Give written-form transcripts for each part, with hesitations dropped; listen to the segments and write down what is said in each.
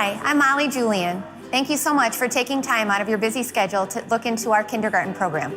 Hi, I'm Molly Julian. Thank you so much for taking time out of your busy schedule to look into our kindergarten program.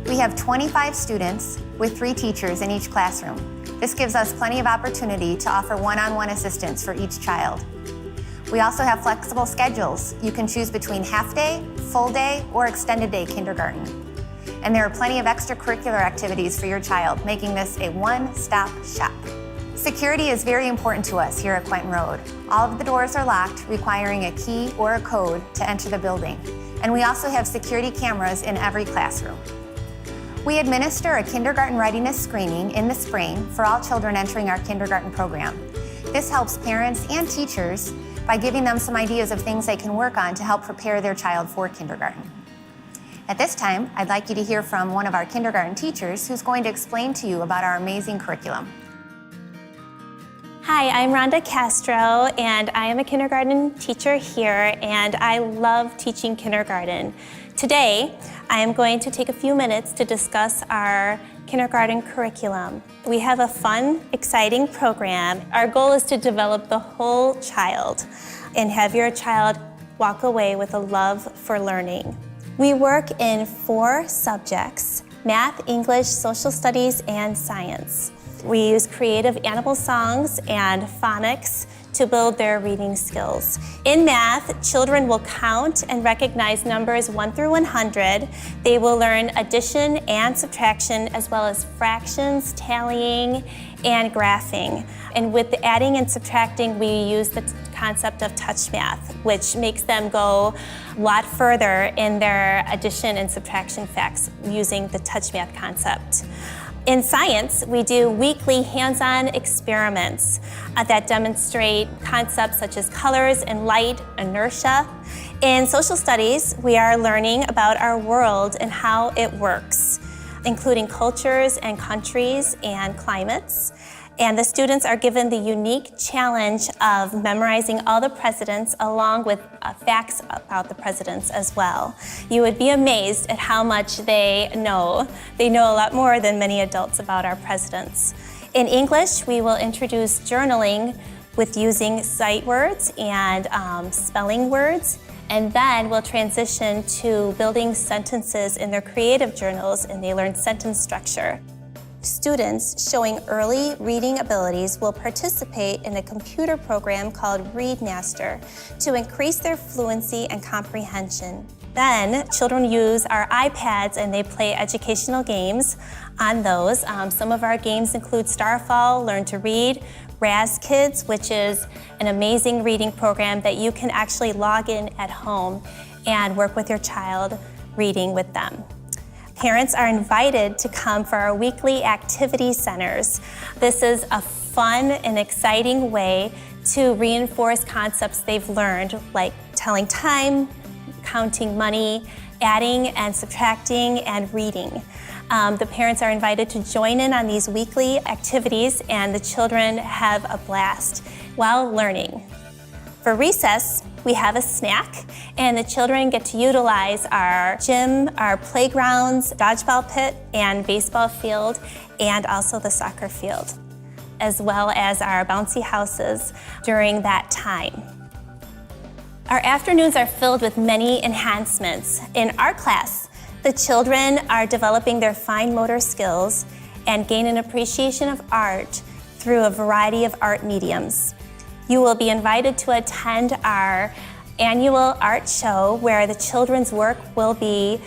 We have 25 students with 3 teachers in each classroom. This gives us plenty of opportunity to offer one-on-one assistance for each child. We also have flexible schedules. You can choose between half-day, full-day, or extended-day kindergarten. And there are plenty of extracurricular activities for your child, making this a one-stop shop. Security is very important to us here at Quentin Road. All of the doors are locked, requiring a key or a code to enter the building. And we also have security cameras in every classroom. We administer a kindergarten readiness screening in the spring for all children entering our kindergarten program. This helps parents and teachers by giving them some ideas of things they can work on to help prepare their child for kindergarten. At this time, I'd like you to hear from one of our kindergarten teachers who's going to explain to you about our amazing curriculum. Hi, I'm Rhonda Castro, and I am a kindergarten teacher here, and I love teaching kindergarten. Today, I am going to take a few minutes to discuss our kindergarten curriculum. We have a fun, exciting program. Our goal is to develop the whole child and have your child walk away with a love for learning. We work in 4 subjects: math, English, social studies, and science. We use creative animal songs and phonics to build their reading skills. In math, children will count and recognize numbers 1 through 100. They will learn addition and subtraction, as well as fractions, tallying, and graphing. And with the adding and subtracting, we use the concept of touch math, which makes them go a lot further in their addition and subtraction facts using the touch math concept. In science, we do weekly hands-on experiments that demonstrate concepts such as colors and light, inertia. In social studies, we are learning about our world and how it works, including cultures and countries and climates. And the students are given the unique challenge of memorizing all the presidents along with facts about the presidents as well. You would be amazed at how much they know. They know a lot more than many adults about our presidents. In English, we will introduce journaling with using sight words and spelling words. And then we'll transition to building sentences in their creative journals, and they learn sentence structure. Students showing early reading abilities will participate in a computer program called Read Master to increase their fluency and comprehension. Then children use our iPads and they play educational games on those. Some of our games include Starfall, Learn to Read, Raz Kids, which is an amazing reading program that you can actually log in at home and work with your child reading with them. Parents are invited to come for our weekly activity centers. This is a fun and exciting way to reinforce concepts they've learned, like telling time, counting money, adding and subtracting, and reading. The parents are invited to join in on these weekly activities, and the children have a blast while learning. For recess, we have a snack, and the children get to utilize our gym, our playgrounds, dodgeball pit, and baseball field, and also the soccer field, as well as our bouncy houses during that time. Our afternoons are filled with many enhancements. In art class, the children are developing their fine motor skills and gain an appreciation of art through a variety of art mediums. You will be invited to attend our annual art show where the children's work will be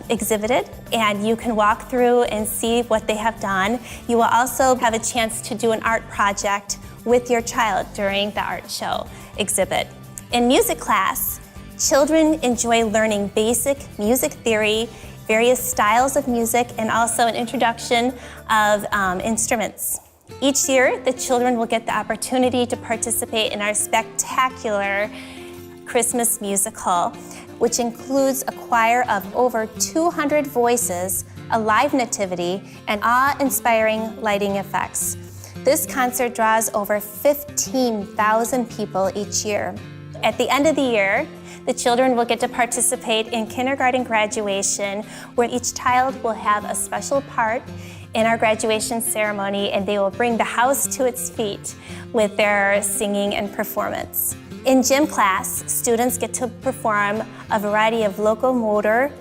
exhibited, and you can walk through and see what they have done. You will also have a chance to do an art project with your child during the art show exhibit. In music class, Children enjoy learning basic music theory, various styles of music, and also an introduction of instruments. Each year, the children will get the opportunity to participate in our spectacular Christmas musical, which includes a choir of over 200 voices, a live nativity, and awe-inspiring lighting effects. This concert draws over 15,000 people each year. At the end of the year, the children will get to participate in kindergarten graduation, where each child will have a special part in our graduation ceremony, and they will bring the house to its feet with their singing and performance. In gym class, students get to perform a variety of locomotor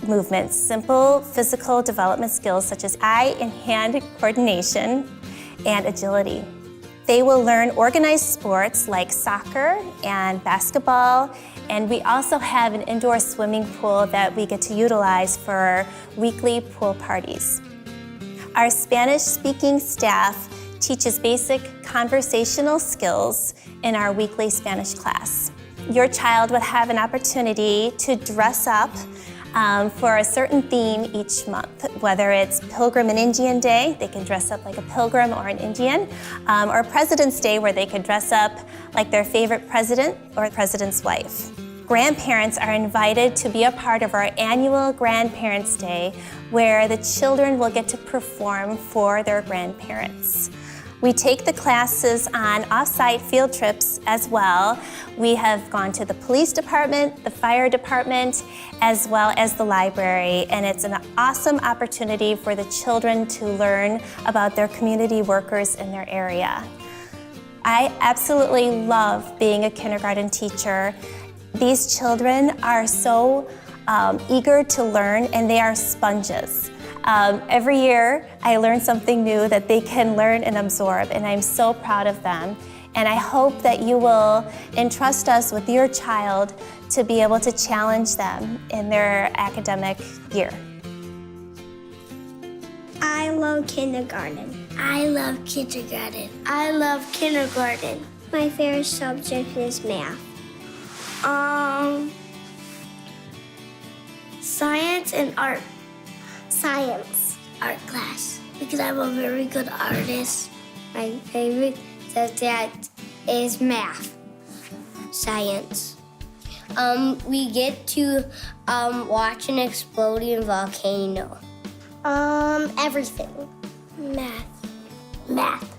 movements, simple physical development skills such as eye and hand coordination and agility. They will learn organized sports like soccer and basketball, and we also have an indoor swimming pool that we get to utilize for weekly pool parties. Our Spanish-speaking staff teaches basic conversational skills in our weekly Spanish class. Your child would have an opportunity to dress up for a certain theme each month, whether it's Pilgrim and Indian Day, they can dress up like a pilgrim or an Indian, or President's Day, where they could dress up like their favorite president or president's wife. Grandparents are invited to be a part of our annual Grandparents' Day, where the children will get to perform for their grandparents. We take the classes on off-site field trips as well. We have gone to the police department, the fire department, as well as the library, and it's an awesome opportunity for the children to learn about their community workers in their area. I absolutely love being a kindergarten teacher. These children are so eager to learn, and they are sponges. Every year, I learn something new that they can learn and absorb, and I'm so proud of them. And I hope that you will entrust us with your child to be able to challenge them in their academic year. I love kindergarten. I love kindergarten. I love kindergarten. My favorite subject is math. Science and art. Science. Art class. Because I'm a very good artist. My favorite subject is math. Science. We get to watch an exploding volcano. Everything. Math. Math.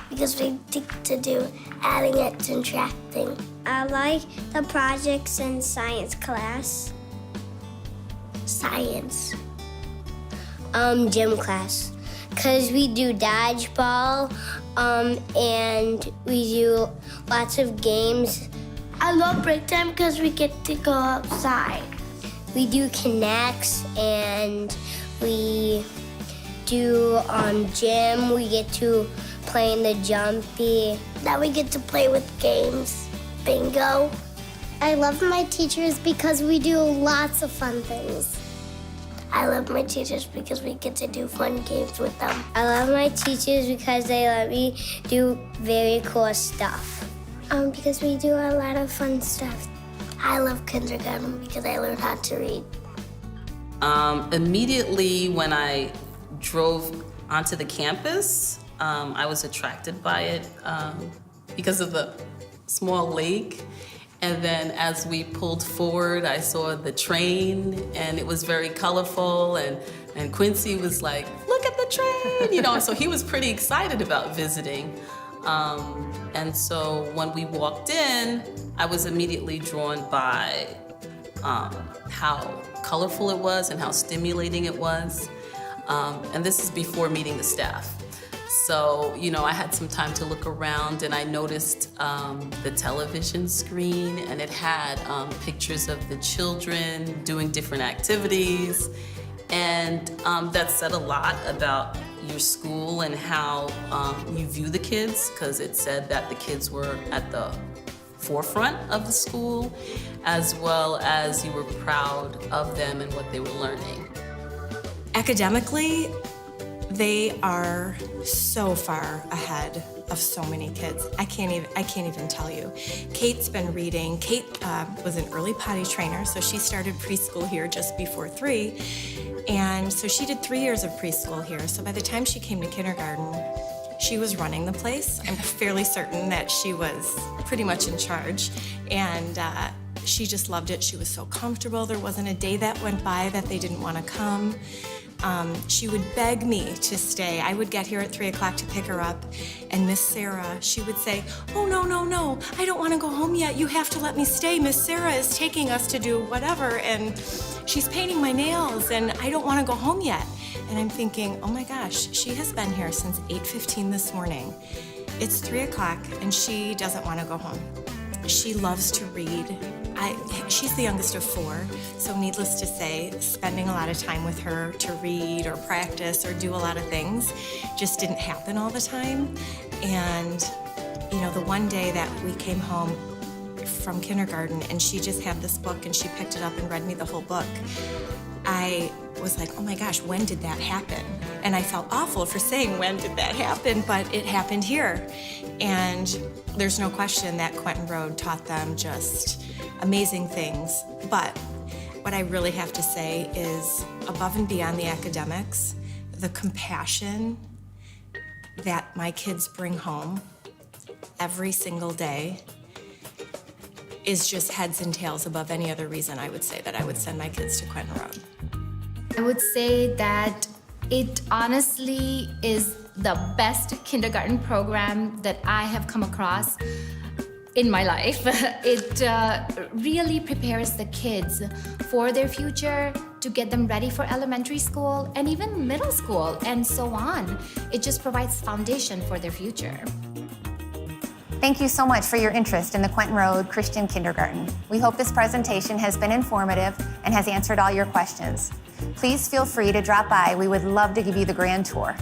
Because we get to do adding and subtracting. I like the projects in science class. Science. Gym class. Because we do dodgeball, and we do lots of games. I love break time because we get to go outside. We do connects, and we do gym. We get to play in the jumpy. Now we get to play with games. Bingo. I love my teachers because we do lots of fun things. I love my teachers because we get to do fun games with them. I love my teachers because they let me do very cool stuff. Because we do a lot of fun stuff. I love kindergarten because I learned how to read. Immediately when I drove onto the campus, I was attracted by it because of the small lake. And then as we pulled forward, I saw the train, and it was very colorful, and Quincy was like, look at the train, you know, so he was pretty excited about visiting. And so when we walked in, I was immediately drawn by how colorful it was and how stimulating it was. And this is before meeting the staff. So, you know, I had some time to look around, and I noticed the television screen, and it had pictures of the children doing different activities. And that said a lot about your school and how you view the kids, because it said that the kids were at the forefront of the school, as well as you were proud of them and what they were learning. Academically, They are so far ahead of so many kids. I can't even tell you. Kate's been reading. Kate was an early potty trainer, so she started preschool here just before 3. And so she did 3 years of preschool here. So by the time she came to kindergarten, she was running the place. I'm fairly certain that she was pretty much in charge. And she just loved it. She was so comfortable. There wasn't a day that went by that they didn't want to come. She would beg me to stay. I would get here at 3 o'clock to pick her up, and Miss Sarah, she would say, "Oh, no, I don't want to go home yet. You have to let me stay. Miss Sarah is taking us to do whatever, and she's painting my nails, and I don't want to go home yet." And I'm thinking, oh my gosh, she has been here since 8:15 this morning. It's 3 o'clock, and she doesn't want to go home. She loves to read. She's the youngest of 4, so needless to say, spending a lot of time with her to read or practice or do a lot of things just didn't happen all the time. And, you know, the one day that we came home from kindergarten and she just had this book and she picked it up and read me the whole book, I was like, oh my gosh, when did that happen? And I felt awful for saying, when did that happen? But it happened here. And there's no question that Quentin Road taught them just amazing things. But what I really have to say is, above and beyond the academics, the compassion that my kids bring home every single day is just heads and tails above any other reason I would say that I would send my kids to Quentin Road. I would say that it honestly is the best kindergarten program that I have come across in my life. It really prepares the kids for their future, to get them ready for elementary school and even middle school and so on. It just provides foundation for their future. Thank you so much for your interest in the Quentin Road Christian Kindergarten. We hope this presentation has been informative and has answered all your questions. Please feel free to drop by. We would love to give you the grand tour.